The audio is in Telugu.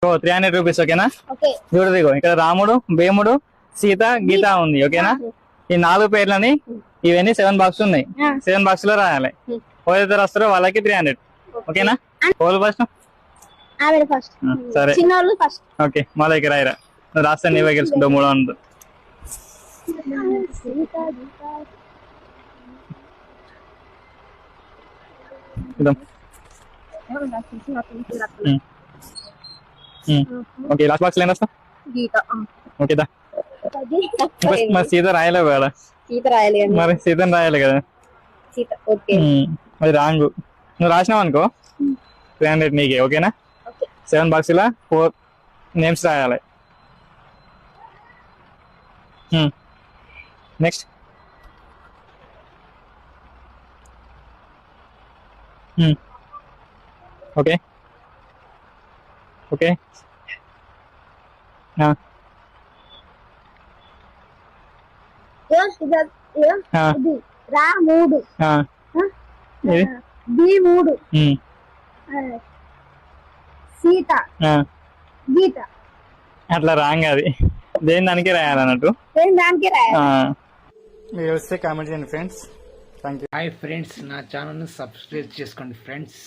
300 రూపీస్. ఓకేనా? ఓకే. చూడదిగో ఇక్కడ రాముడు, భీముడు, సీత, గీత ఉంది. ఓకేనా? ఈ 4 పేర్లని ఇవన్నీ 7 బాక్స్ ఉన్నాయి. 7 బాక్స్ లో రాయాలి. ఎవరైతే రాస్తారో వాళ్ళకి 300. ఓకేనా? All first first. సరే చిన్నోళ్ళు ఫస్ట్. ఓకే మా దగ్గర రాయిరా. నువ్వు రాస్తే నీవే గెలుచుకుంటావు 300. ఓకే లాస్ట్ బాక్స్ లేనా? గీత. ఓకే దా. మరి సీత రాయలేవు కదా? సీత రాయాలి. మరి సీతను రాయాలి కదా? సీత. ఓకే. అది రాంగ్. నువ్వు రాసినావు అనుకో 300 నీకే. ఓకేనా? 7 బాక్స్ లా 4 నేమ్స్ రాయాలి. నెక్స్ట్ ఓకే ఓకే రాముడు, భీముడు, సీత, గీత. అట్లా రాంగ్. అది దేని దానికే రాయాలన్నట్టు. దానికే రాయాలి. మీరు వస్తే కామెంట్ చేయండి friends. Thank you. Hi friends, నా ఛానల్ని సబ్స్క్రైబ్ చేసుకోండి ఫ్రెండ్స్.